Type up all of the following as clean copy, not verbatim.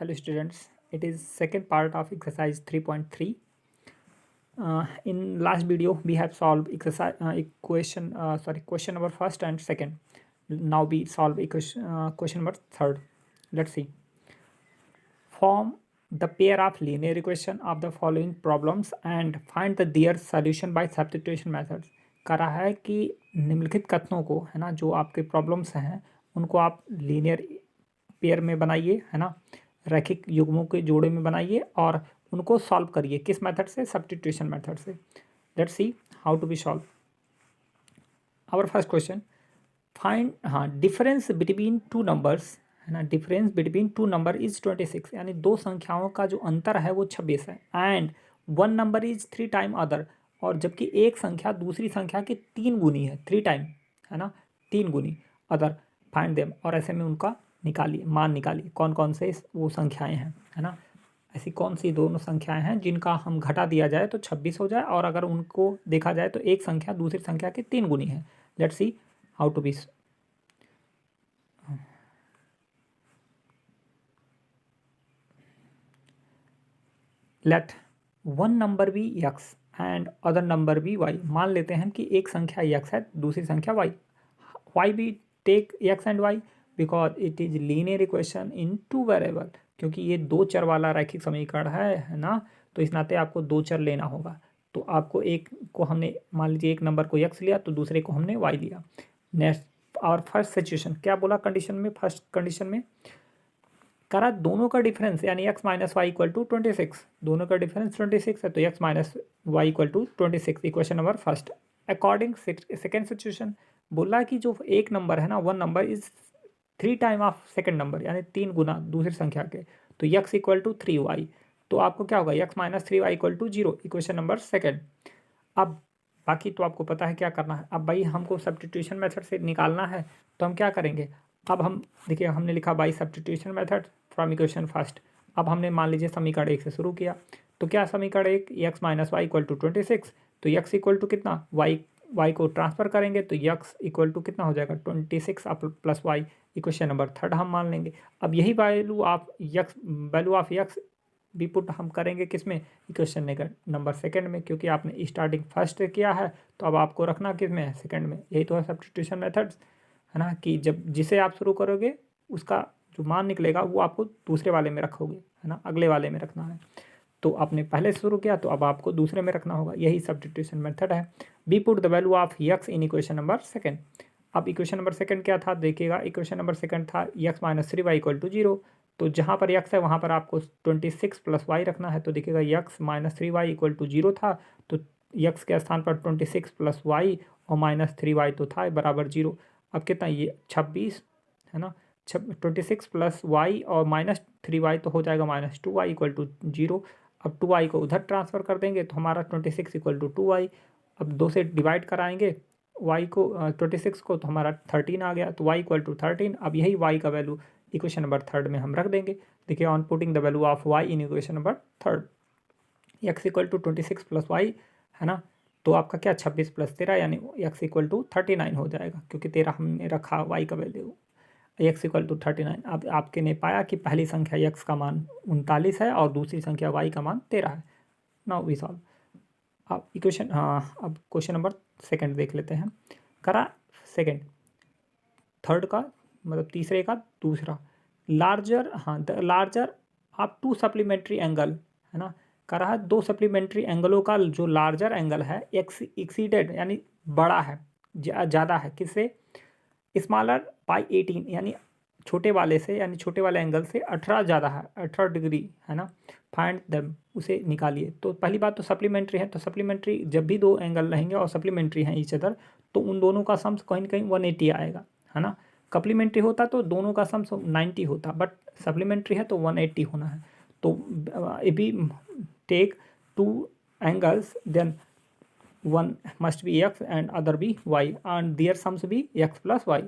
Hello students, it is second part of exercise 3.3. In last video we have solved exercise question number first and second. Now we solve question number third. Let's see. Form the pair of linear equation of the following problems and find their solution by substitution methods. कह रहा है कि निम्नलिखित कथनों को, है ना, जो आपके प्रॉब्लम्स हैं उनको आप लीनियर पेयर में बनाइए, है ना, रैखिक युग्मों के जोड़े में बनाइए और उनको सॉल्व करिए। किस मेथड से? सब्स्टिट्यूशन मेथड से। Let's see how to be solve our first question. Find difference between two numbers, है ना, difference between two number is 26, यानी दो संख्याओं का जो अंतर है वो 26 है। And one number is 3 time other, और जबकि एक संख्या दूसरी संख्या के 3 गुनी है, 3 टाइम, है ना, 3 गुनी अदर। फाइंड देम, और ऐसे में उनका निकालिए, मान निकालिए कौन कौन से वो संख्याएं हैं, है ना। ऐसी कौन सी दोनों संख्याएं हैं जिनका हम घटा दिया जाए तो 26 हो जाए, और अगर उनको देखा जाए तो एक संख्या दूसरी संख्या के 3 गुनी है। Let's see how to be. Let one number be x and other number be y. मान लेते हैं कि एक संख्या एक्स है, दूसरी संख्या वाई। Y be take x and y because it is linear equation in two variable, क्योंकि ये दो चर वाला रैखिक समीकरण है ना, तो इस नाते आपको दो चर लेना होगा। तो आपको एक को हमने, मान लीजिए एक नंबर को एक्स लिया तो दूसरे को हमने वाई लिया। नेक्स्ट और फर्स्ट सिचुएशन क्या बोला कंडीशन में? फर्स्ट कंडीशन में करा दोनों का डिफरेंस यानी x minus y equal to 26, दोनों का डिफरेंस 26 है, तो x minus y equal to 26, equation number first. According second situation बोला कि जो एक नंबर है ना, one number is 3 time of second number, यानी 3 गुना दूसरी संख्या के, तो x इक्वल टू 3y, तो आपको क्या होगा? x minus 3y equal to 0, equation number second. अब बाकी तो आपको पता है क्या करना है। अब भाई हमको सब्स्टिट्यूशन मेथड से निकालना है, तो हम क्या करेंगे? अब हम देखिए, हमने लिखा by substitution method from equation first. अब हमने मान लीजिए समीकरण एक से शुरू किया, तो क्या समीकरण एक, x minus y equal to 26, तो एक्स इक्वल टू कितना? वाई को ट्रांसफर करेंगे तो एक्स इक्वल टू कितना हो जाएगा? 26 plus y, equation number third हम मान लेंगे। अब यही वैल्यू ऑफ एक्स भी पुट हम करेंगे किस में? इक्वेशन नंबर सेकंड में, क्योंकि आपने स्टार्टिंग फर्स्ट किया है तो अब आपको रखना किस में है? सेकंड में। यही तो है सब्स्टिट्यूशन मेथड्स, है ना, कि जब जिसे आप शुरू करोगे उसका जो मान निकलेगा वो आपको दूसरे वाले में रखोगे, है ना, अगले वाले में रखना है। तो आपने पहले शुरू किया तो अब आपको दूसरे में रखना होगा, यही सब्स्टिट्यूशन मेथड है। Be put the value of x in equation number second. अब इक्वेशन नंबर सेकंड क्या था? देखिएगा, इक्वेशन नंबर सेकंड था x minus 3y equal to 0, तो जहाँ पर x है वहाँ पर आपको 26 प्लस वाई रखना है। तो देखिएगा x minus 3y equal to 0 था, तो x के स्थान पर 26 प्लस वाई और माइनस 3y तो था बराबर 0। अब कितना? ये 26, है ना, 26 प्लस वाई और माइनस 3y तो हो जाएगा माइनस 2y इक्वल टू 0। अब 2y को उधर ट्रांसफ़र कर देंगे तो हमारा 26 इक्वल टू 2y। अब दो से डिवाइड कराएंगे y को 26 को, तो हमारा 13 आ गया, तो y इक्वल टू 13। अब यही y का वैल्यू इक्वेशन नंबर थर्ड में हम रख देंगे। देखिए, on putting the value of y in equation number third, x equal to 26 plus y, है ना, तो आपका क्या? 26 प्लस 13 यानी x इक्वल टू 39 हो जाएगा, क्योंकि 13 हमने रखा y का वैल्यू, x इक्वल टू 39। अब आपके ने पाया कि पहली संख्या x का मान 39 है और दूसरी संख्या y का मान 13 है। Now we solve. अब इक्वेशन, अब क्वेश्चन नंबर सेकंड देख लेते हैं। करा सेकंड, थर्ड का मतलब तीसरे का दूसरा, लार्जर, द लार्जर आप टू सप्लीमेंट्री एंगल, है ना, कर रहा है दो सप्लीमेंट्री एंगलों का जो लार्जर एंगल है एक्सीडेड यानी बड़ा है, ज़्यादा है, किससे? स्मॉलर बाई 18, यानी छोटे वाले से, यानी छोटे वाले एंगल से 18 ज़्यादा है, 18 डिग्री, है ना। फाइंड देम, उसे निकालिए। तो पहली बात तो सप्लीमेंट्री है, तो सप्लीमेंट्री जब भी दो एंगल रहेंगे और सप्लीमेंट्री हैं ईच अदर, तो उन दोनों का सम्स कहीं ना कहीं 180 आएगा, है ना। कप्लीमेंट्री होता तो दोनों का सम्स 90 होता, बट सप्लीमेंट्री है तो 180 होना है। तो be take two angles, then one must be x and other be y and there sums be x plus y.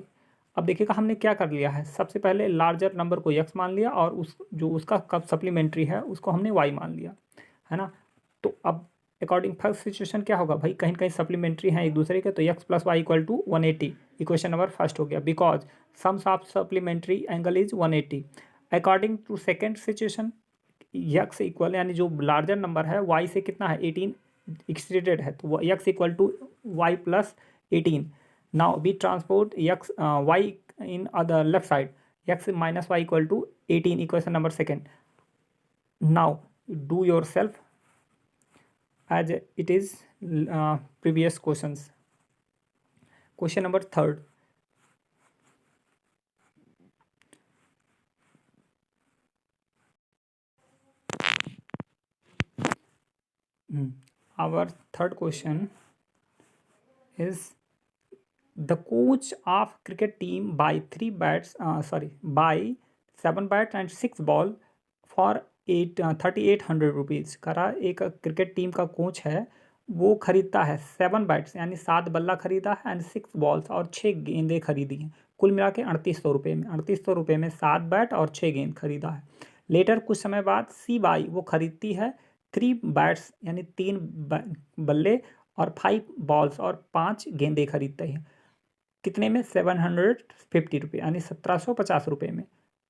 अब देखिएगा हमने क्या कर लिया है, सबसे पहले लार्जर नंबर को एक्स मान लिया और उस जो उसका कब सप्लीमेंट्री है उसको हमने वाई मान लिया, है ना। तो अब अकॉर्डिंग फर्स्ट सिचुएशन क्या होगा भाई? कहीं कहीं सप्लीमेंट्री हैं एक दूसरे के, तो x plus y equal to 180, equation number first हो गया, because sums of supplementary angle is 180। According to second situation x equal, यानी जो लार्जर नंबर है वाई से कितना है 18 एक्सटेंडेड है, तो x equal to y plus 18. Now we transport x y in other left side, x minus y equal to 18, equation number second. Now do yourself as it is previous questions. Question number third. Our third question is the coach of cricket team buy 7 bats and 6 ball for 3800 rupees. करा एक cricket team का coach है, वो खरीदता है 7 bats यानी 7 बल्ला खरीदा है एंड 6 बॉल्स और 6 गेंदें खरीदी हैं, कुल मिला के 3800 रुपये में. 3800 रुपये में 7 बैट और 6 गेंद खरीदा है. लेटर कुछ समय बाद सी बाई वो खरीदती है 3 बैट्स यानी 3 बल्ले और 5 बॉल्स और 5 गेंदें खरीदते हैं. कितने में? 750 रुपये यानी 1750 रुपये में.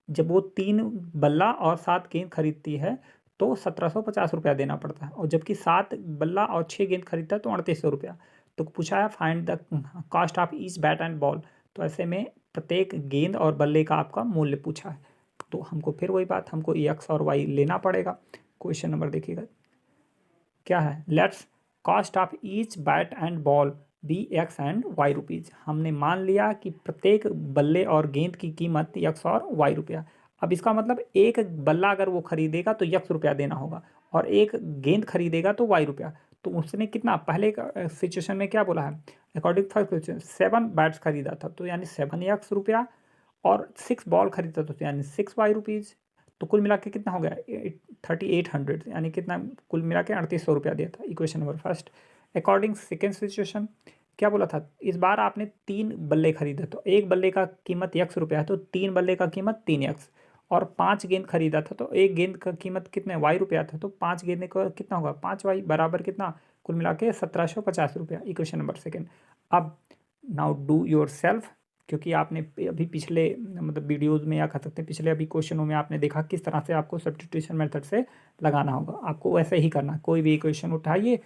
जब वो 3 बल्ला और 7 गेंद खरीदती है तो 1750 रुपया देना पड़ता है, और जबकि 7 बल्ला और 6 गेंद खरीदता है तो 3800 रुपया. तो पूछा है find the cost of each bat and ball. तो ऐसे में प्रत्येक गेंद और बल्ले का आपका मूल्य पूछा है, तो हमको फिर वही बात, हमको एक्स और वाई लेना पड़ेगा. क्वेश्चन नंबर देखिएगा क्या है. Let's cost of each bat and ball be x and y rupees. हमने मान लिया कि प्रत्येक बल्ले और गेंद की कीमत एक्स और वाई रुपया. अब इसका मतलब एक बल्ला अगर वो खरीदेगा तो एक्स रुपया देना होगा, और एक गेंद खरीदेगा तो वाई रुपया. तो उसने कितना पहले सिचुएशन में क्या बोला है, अकॉर्डिंग फर्स्ट सिचुएशन 7 बैट्स खरीदा था तो यानी 7 एक्स रुपया, और 6 बॉल खरीदा था तो यानी 6 वाई रुपीज़. तो कुल मिला के कितना हो गया 3800, यानी कितना कुल मिला के 3800 रुपया दिया था. Equation number first. According second situation क्या बोला था, इस बार आपने 3 बल्ले खरीदे, तो एक बल्ले का कीमत एक्स रुपया है तो 3 बल्ले का कीमत 3 एक्स, और 5 गेंद खरीदा था तो एक गेंद का कीमत कितने वाई रुपया था, तो 5 गेंद का कितना होगा 5 वाई बराबर कितना कुल मिला के 1750 रुपया. Equation number second. अब नाउ डू योर सेल्फ, क्योंकि आपने अभी पिछले मतलब वीडियोज़ में या कह सकते हैं पिछले अभी क्वेश्चनों में आपने देखा किस तरह से आपको सब्स्टिट्यूशन मेथड से लगाना होगा. आपको वैसे ही करना है, कोई भी इक्वेशन उठाइए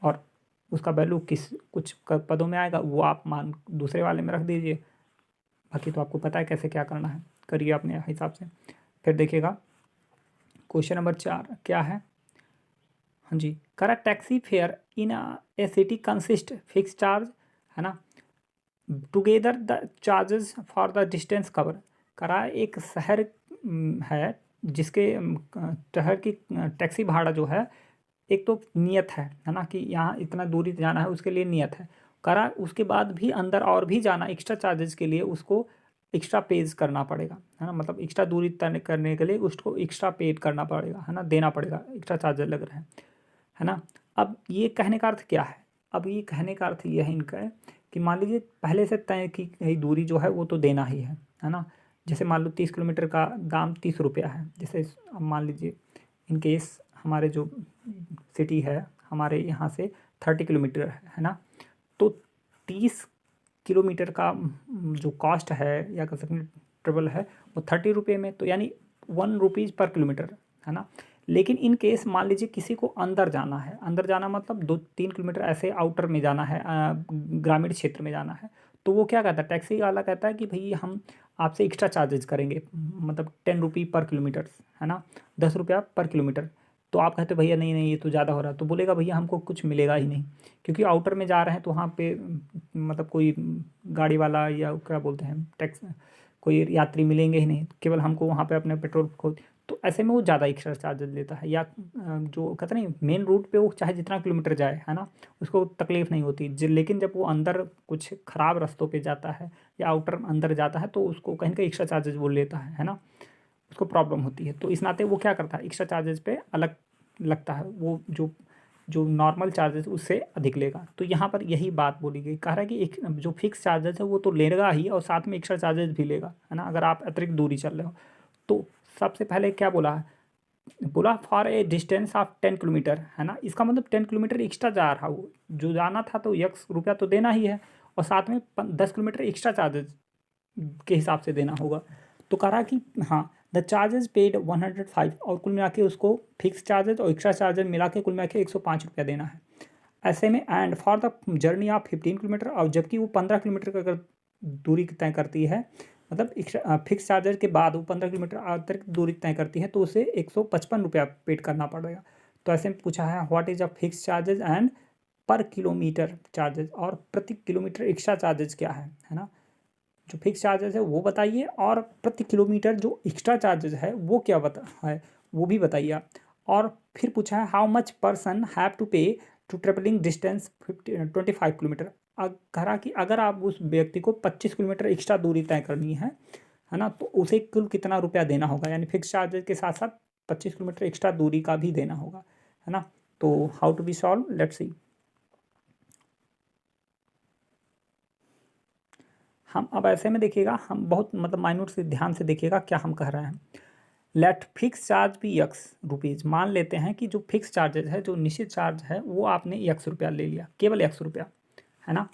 और उसका वैल्यू कुछ पदों में आएगा वो आप मान दूसरे वाले में रख दीजिए. बाकी तो आपको पता है कैसे क्या करना है, करिए अपने हिसाब से. फिर देखिएगा क्वेश्चन नंबर 4 क्या है. हाँ जी, करा taxi fair in A city consist fix charge, है ना, together the charges for the distance cover. करा एक शहर है जिसके शहर की टैक्सी भाड़ा जो है, एक तो नियत है ना, कि यहाँ इतना दूरी जाना है उसके लिए नियत है. करा उसके बाद भी अंदर और भी जाना एक्स्ट्रा चार्जेस के लिए उसको एक्स्ट्रा पेज करना पड़ेगा, है ना, मतलब एक्स्ट्रा दूरी तय करने के लिए उसको एक्स्ट्रा पेड करना पड़ेगा, है ना, देना पड़ेगा, एक्स्ट्रा चार्जेस लग रहे हैं, है ना. अब ये कहने का अर्थ क्या है, अब ये कहने का अर्थ यह इनका है कि मान लीजिए पहले से तय की गई दूरी जो है वो तो देना ही है ना. जैसे मान लो 30 किलोमीटर का दाम 30 रुपया है. जैसे अब मान लीजिए इन केस हमारे जो सिटी है हमारे यहाँ से 30 किलोमीटर है ना, तो 30 किलोमीटर का जो कॉस्ट है या कह सकते हैं ट्रेवल है वो 30 रुपये में, तो यानी 1 रुपीज़ पर किलोमीटर, है ना. लेकिन इन केस मान लीजिए किसी को अंदर जाना है, अंदर जाना मतलब 2-3 किलोमीटर ऐसे आउटर में जाना है, ग्रामीण क्षेत्र में जाना है, तो वो क्या कहता है टैक्सी वाला कहता है कि भाई हम आपसे एक्स्ट्रा चार्जेज करेंगे, मतलब 10 रुपये पर किलोमीटर, है ना, 10 रुपया पर किलोमीटर. तो आप कहते भैया नहीं नहीं ये तो ज़्यादा हो रहा है, तो बोलेगा भैया हमको कुछ मिलेगा ही नहीं, क्योंकि आउटर में जा रहे हैं तो वहाँ पे मतलब कोई गाड़ी वाला या क्या बोलते हैं टैक्स कोई यात्री मिलेंगे ही नहीं, केवल हमको वहाँ पे अपने पेट्रोल को, तो ऐसे में वो ज़्यादा एक्स्ट्रा चार्जेस लेता है. या जो कहते नहीं मेन रूट पे वो चाहे जितना किलोमीटर जाए, है ना, उसको तकलीफ़ नहीं होती. लेकिन जब वो अंदर कुछ ख़राब रास्तों पे जाता है या आउटर अंदर जाता है तो उसको कहीं का एक्स्ट्रा चार्जेस वो लेता है ना, उसको प्रॉब्लम होती है. तो इस नाते वो क्या करता है एक्स्ट्रा चार्जेस पे अलग लगता है, वो जो जो नॉर्मल चार्जेस उससे अधिक लेगा. तो यहाँ पर यही बात बोली गई, कह रहा है कि एक जो फिक्स चार्जेस है वो तो लेगा ही और साथ में एक्स्ट्रा चार्जेस भी लेगा, है ना, अगर आप अतिरिक्त दूरी चल रहे हो. तो सबसे पहले क्या बोला है, बोला for a distance of 10 kilometre, है ना, इसका मतलब 10 किलोमीटर एक्स्ट्रा जा रहा वो जो जाना था तो एक्स रुपया तो देना ही है, और साथ में 10 किलोमीटर एक्स्ट्रा चार्जेस के हिसाब से देना होगा. तो कह रहा कि हाँ द चार्जेस पेड 105 और कुल मिला के उसको फिक्स चार्जेस और एक्स्ट्रा चार्जेस मिला के कुल मिला के 105 रुपया देना है। ऐसे में and for the journey of 15 kilometre और जबकि वो 15 किलोमीटर का अगर दूरी तय करती है, मतलब फिक्स चार्जेस के बाद वो 15 किलोमीटर अतिरिक्त दूरी तय करती है, तो उसे 155 रुपया पेड करना पड़ेगा। तो ऐसे में पूछा है what is a fix charges and पर किलोमीटर चार्जेस, और प्रति किलोमीटर एक्स्ट्रा चार्जेस क्या है ना। जो फिक्स चार्जेस है वो बताइए और प्रति किलोमीटर जो एक्स्ट्रा चार्जेस है वो क्या बता है वो भी बताइए आप। और फिर पूछा है how much person have to pay to travelling distance 25 kilometre. कहा कि अगर आप उस व्यक्ति को 25 किलोमीटर एक्स्ट्रा दूरी तय करनी है ना, तो उसे कुल कितना रुपया देना होगा, यानी फिक्स चार्जेस के साथ साथ 25 किलोमीटर एक्स्ट्रा दूरी का भी देना होगा, है ना। तो how to be solve, let's see. हम अब ऐसे में देखिएगा, हम बहुत मतलब माइन्यूट से ध्यान से देखिएगा क्या हम कह रहे हैं। लेट फिक्स चार्ज भी यक्स रुपीज़, मान लेते हैं कि जो फिक्स चार्जेज है, जो निश्चित चार्ज है वो आपने यक्स रुपया ले लिया, केवल यक्स रुपया, है ना।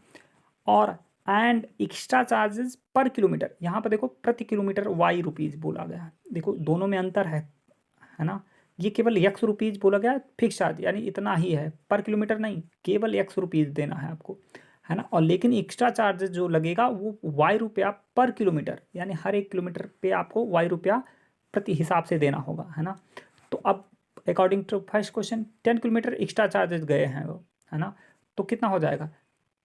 और एंड एक्स्ट्रा चार्जेस पर किलोमीटर, यहाँ पर देखो प्रति किलोमीटर वाई रुपीज़ बोला गया है, देखो दोनों में अंतर है ना। ये केवल यक्स रुपीज़ बोला गया है, फिक्स चार्ज यानी इतना ही है, पर किलोमीटर नहीं, केवल यक्स रुपीज़ देना है आपको, है ना। और लेकिन एक्स्ट्रा चार्जेस जो लगेगा वो वाई रुपया पर किलोमीटर, यानी हर एक किलोमीटर पे आपको वाई रुपया प्रति हिसाब से देना होगा, है ना। तो अब according to first question 10 kilometre extra charges गए हैं वो, है ना, तो कितना हो जाएगा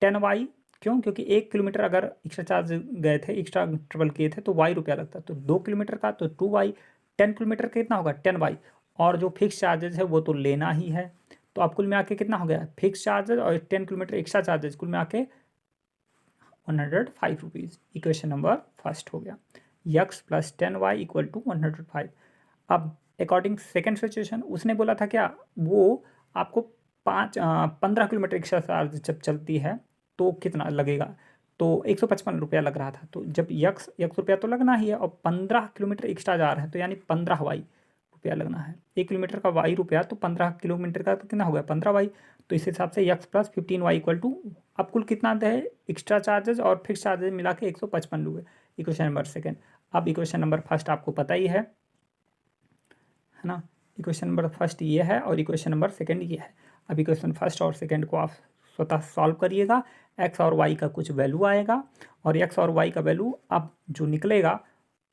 10y। क्यों? क्योंकि 1 किलोमीटर अगर एक्स्ट्रा चार्ज गए थे, एक्स्ट्रा ट्रेवल किए थे तो y रुपया लगता, तो 2 किलोमीटर का तो 2y, 10 किलोमीटर का कितना होगा 10y, और जो फिक्स चार्जेस है वो तो लेना ही है। तो आप कुल में आके कितना हो गया, फिक्स चार्जेस और 10 किलोमीटर एक्स्ट्रा चार्जेस कुल में आके 105 रुपीज़। इक्वेशन नंबर फर्स्ट हो गया, x plus 10y equal to 105। अब अकॉर्डिंग सेकेंड सिचुएशन उसने बोला था क्या, वो आपको 15 किलोमीटर एक्स्ट्रा चार्ज जब चलती है तो कितना लगेगा, तो 155 रुपया लग रहा था। तो जब यक्स यक्स रुपया तो लगना ही है, और 15 किलोमीटर एक्स्ट्रा जा रहा है तो यानी 15 वाई रुपया लगना है। 1 किलोमीटर का वाई रुपया तो 15 किलोमीटर का तो कितना हो गया 15 वाई। तो इस हिसाब से x plus 15 y equal to, अब कुल कितना है एक्स्ट्रा चार्जेस और फिक्स चार्जेस मिला के 155 लोगे। Equation number second. अब इक्वेशन नंबर फर्स्ट आपको पता ही है ना। इक्वेशन नंबर फर्स्ट ये है और इक्वेशन नंबर सेकंड ये है। अब इक्वेशन फर्स्ट और सेकंड को आप स्वतः सॉल्व करिएगा। एक्स और वाई का कुछ वैल्यू आएगा, और एक्स और वाई का वैल्यू अब जो निकलेगा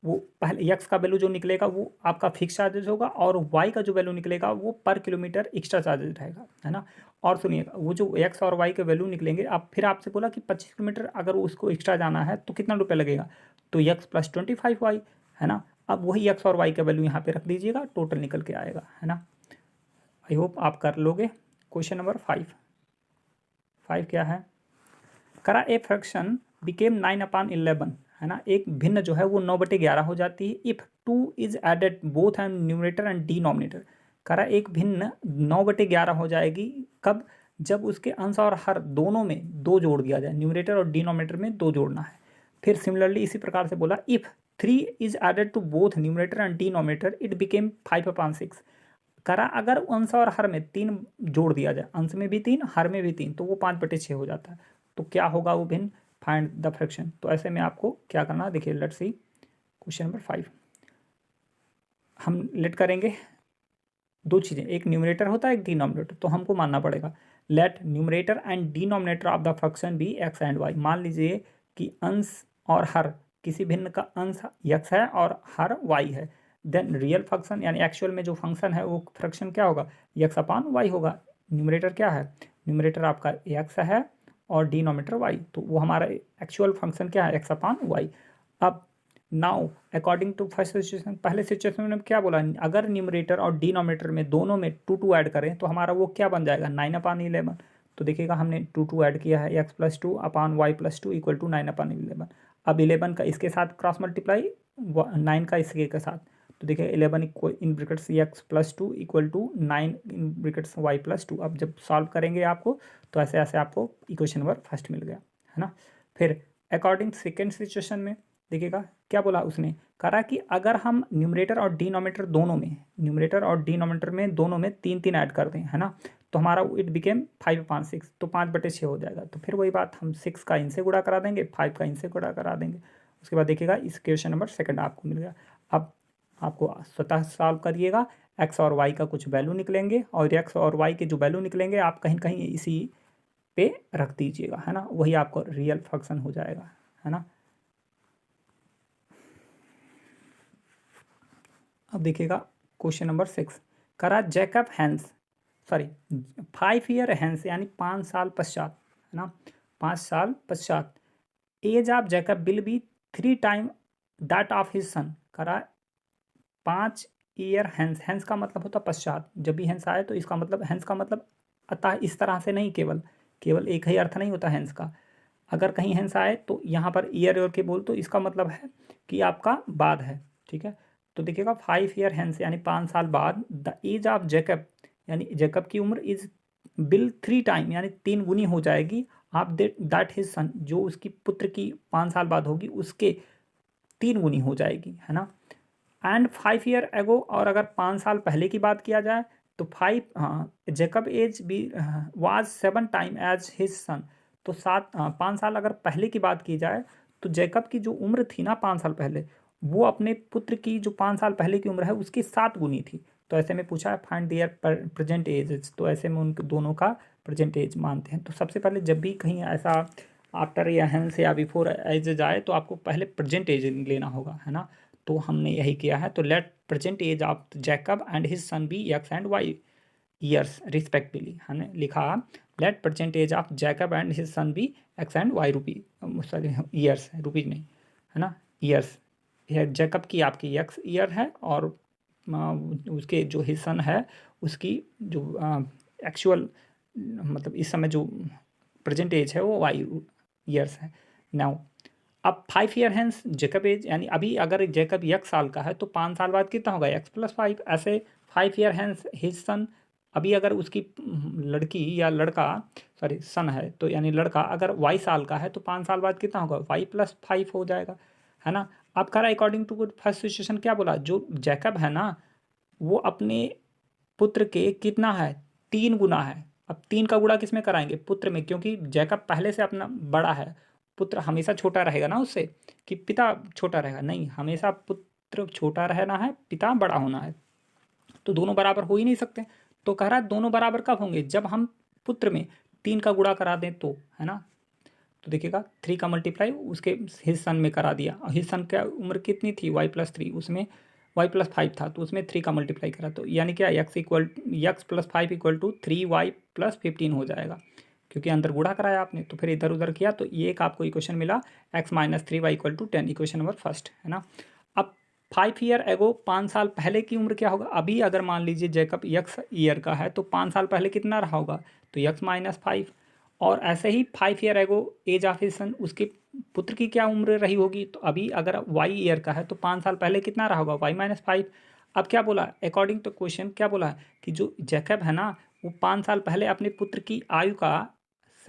वो पहले एक्स का वैल्यू जो निकलेगा वो आपका फिक्स चार्जेस होगा, और वाई का जो वैल्यू निकलेगा वो पर किलोमीटर एक्स्ट्रा चार्जेस रहेगा, है ना। और सुनिएगा, वो जो एक्स और वाई के वैल्यू निकलेंगे, अब फिर आपसे बोला कि 25 किलोमीटर अगर उसको एक्स्ट्रा जाना है तो कितना रुपया लगेगा, तो एक्स प्लस 25 वाई, है ना। अब वही एक्स और वाई का वैल्यू यहाँ पे रख दीजिएगा, टोटल निकल के आएगा, है ना। आई होप आप कर लोगे। क्वेश्चन नंबर 5 क्या है, करा ए फ्रैक्शन बिकेम 9/11, है ना। एक भिन्न जो है वो 9/11 हो जाती है if 2 is added both and numerator and denominator. करा एक भिन्न 9/11 हो जाएगी कब, जब उसके अंश और हर दोनों में 2 जोड़ दिया जाए, न्यूमरेटर और डिनोमिनेटर में 2 जोड़ना है। फिर सिमिलरली इसी प्रकार से बोला if 3 is added to both numerator and denominator it became 5/6। करा अगर अंश और हर में 3 जोड़ दिया जाए, अंश में भी 3 हर में भी 3, तो वो 5/6 हो जाता है। तो क्या होगा वो भिन्न, फाइंड द फ्रैक्शन। तो ऐसे में आपको क्या करना है, देखिए लेट्स सी क्वेश्चन नंबर 5। हम लेट करेंगे दो चीज़ें, एक न्यूमरेटर होता है एक डिनोमिनेटर, तो हमको मानना पड़ेगा let numerator and denominator of the function be x and y. मान लीजिए कि अंश और हर किसी भिन्न का अंश एक्स है और हर वाई है, देन रियल फंक्शन यानी एक्चुअल में जो फंक्शन है वो फ्रैक्शन क्या होगा, एक्स अपान वाई होगा। न्यूमरेटर क्या है, न्यूमरेटर आपका एक्स है और डिनोमिनेटर वाई, तो वो हमारा एक्चुअल फंक्शन क्या है, एक्स अपान वाई। अब now according to first situation, पहले सिचुएशन में क्या बोला, अगर न्यूमरेटर और डिनोमिनेटर में दोनों में 2 ऐड करें तो हमारा वो क्या बन जाएगा 9/11। तो देखिएगा हमने 2 ऐड किया है, x plus 2 upon y plus 2 equal to 9/11। अब 11 का इसके साथ क्रॉस मल्टीप्लाई, 9 का इसके के साथ, तो देखिए 11 in brackets x plus 2 equal to 9 in brackets y plus 2। अब जब सॉल्व करेंगे आपको तो ऐसे ऐसे आपको इक्वेशन नंबर फर्स्ट मिल गया, है ना। फिर अकॉर्डिंग सेकेंड सिचुएशन में देखिएगा क्या बोला उसने, करा कि अगर हम न्यूमरेटर और डिनोमिनेटर दोनों में, न्यूमरेटर और डिनोमिनेटर में दोनों में 3 ऐड कर दें, है ना, तो हमारा इट बिकेम 5/6, तो 5/6 हो जाएगा। तो फिर वही बात, हम 6 का इनसे गुणा करा देंगे, 5 का इनसे गुणा करा देंगे। उसके बाद देखिएगा इस क्वेश्चन नंबर सेकंड आपको मिल गया। अब आपको स्वतः सॉल्व करिएगा, एक्स और वाई का कुछ वैल्यू निकलेंगे और एक्स और वाई के जो वैल्यू निकलेंगे आप कहीं कहीं इसी पे रख दीजिएगा, है ना, वही आपको रियल फंक्शन हो जाएगा, है ना। अब देखिएगा क्वेश्चन नंबर 6 करा Jacob hence, sorry 5 year hence यानी 5 साल पश्चात, है ना, 5 साल पश्चात age of Jacob will be 3 time that of his son. करा 5 ईयर हैंस, हैंस का मतलब होता पश्चात, जब भी हैंस आए तो इसका मतलब, हैंस का मतलब अतः इस तरह से नहीं, केवल केवल एक ही अर्थ नहीं होता हैंस का। अगर कहीं हैंस आए तो यहाँ पर ईयर और के बोल तो इसका मतलब है कि आपका बाद है, ठीक है। तो देखिएगा 5 ईयर हैंस यानी 5 साल बाद द एज ऑफ जैकब यानी जैकब की उम्र इज बिल 3 टाइम यानी 3 गुनी हो जाएगी आप दैट हिज सन, जो उसकी पुत्र की 5 साल बाद होगी उसके 3 गुनी हो जाएगी, है ना। एंड 5 ईयर एगो, और अगर 5 साल पहले की बात किया जाए तो 5, हाँ, Jacob age be was 7 time age his son. तो 5 साल अगर पहले की बात की जाए तो जैकब की जो उम्र थी ना 5 साल पहले, वो अपने पुत्र की जो 5 साल पहले की उम्र है उसकी 7 गुनी थी। तो ऐसे में पूछा है फाइंड देयर प्रेजेंट एज, तो ऐसे में उनके दोनों का प्रेजेंट एज मानते हैं। तो सबसे पहले जब भी कहीं ऐसा आफ्टर या हैंस या बिफोर एज जाए तो आपको पहले प्रेजेंट एज लेना होगा, है ना। तो हमने यही किया है। तो let present age of Jacob and his son be x and y years respectively, हमने लिखा let present age of Jacob and his son be x and y rupee, sorry years, rupees नहीं, है ना, ईयर्स। यह Jacob की आपकी x year है और उसके जो हिज सन है उसकी जो एक्चुअल मतलब इस समय जो प्रेजेंट एज है वो वाई ईयर्स है। नाउ अब 5 ईयर हैंस जैकब एज यानी अभी अगर जैकब 1 साल का है तो 5 साल बाद कितना होगा एक्स प्लस 5, ऐसे 5 ईयर हैंस हिज सन, अभी अगर उसकी लड़की या लड़का, सॉरी सन है तो यानी लड़का अगर वाई साल का है तो 5 साल बाद कितना होगा वाई प्लस 5 हो जाएगा, है ना। अब कह रहा अकॉर्डिंग टू फर्स्ट सिचुएशन क्या बोला, जो जैकब है ना वो अपने पुत्र के कितना है 3 गुना है। अब 3 का गुणा किस में कराएंगे पुत्र में, क्योंकि जैकब पहले से अपना बड़ा है, पुत्र हमेशा छोटा रहेगा ना उससे, कि पिता छोटा रहेगा, नहीं, हमेशा पुत्र छोटा रहना है, पिता बड़ा होना है। तो दोनों बराबर हो ही नहीं सकते। तो कह रहा है दोनों बराबर कब होंगे, जब हम पुत्र में 3 का गुणा करा दें तो, है ना। तो देखिएगा 3 का मल्टीप्लाई उसके हिज सन में करा दिया, और हिज सन का उम्र कितनी थी वाई प्लस 3, उसमें वाई प्लस 5 था तो उसमें 3 का मल्टीप्लाई करा, तो यानी क्या x plus 5 equal to 3y plus 15 हो जाएगा, क्योंकि अंदर गुणा कराया आपने तो फिर इधर उधर किया, तो ये एक आपको इक्वेशन मिला x minus 3y equal to 10, equation number first, है ना। अब 5 ईयर एगो 5 साल पहले की उम्र क्या होगा, अभी अगर मान लीजिए जैकब यक्स ईयर का है तो 5 साल पहले कितना रहा होगा, तो यक्स माइनस 5, और ऐसे ही 5 year ago age of his son, उसके पुत्र की क्या उम्र रही होगी, तो अभी अगर वाई ईयर का है तो 5 साल पहले कितना रहा होगा वाई माइनस 5। अब क्या बोला अकॉर्डिंग टू क्वेश्चन, क्या बोला है कि जो जैकब है ना वो 5 साल पहले अपने पुत्र की आयु का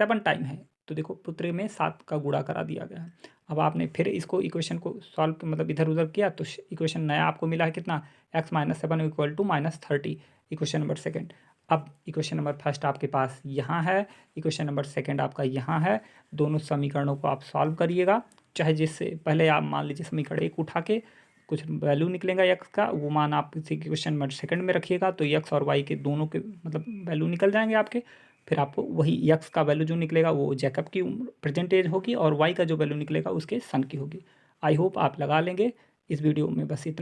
7 टाइम है, तो देखो पुत्र में 7 का गुणा करा दिया गया है। अब आपने फिर इसको इक्वेशन को सॉल्व मतलब इधर उधर किया तो इक्वेशन नया आपको मिला है कितना x minus 7 equal to minus 30, equation number second. अब इक्वेशन नंबर फर्स्ट आपके पास यहाँ है, इक्वेशन नंबर सेकंड आपका यहाँ है, दोनों समीकरणों को आप सॉल्व करिएगा, चाहे जिससे पहले आप मान लीजिए समीकरण एक उठा के कुछ वैल्यू निकलेगा यक्स का, वो मान आप इसी इक्वेशन नंबर सेकंड में रखिएगा तो यक्स और वाई के दोनों के मतलब वैल्यू निकल जाएंगे आपके। फिर आपको वही यक्स का वैल्यू जो निकलेगा वो जैकब की प्रेजेंट एज होगी और वाई का जो वैल्यू निकलेगा उसके सन की होगी। आई होप आप लगा लेंगे। इस वीडियो में बस इतना।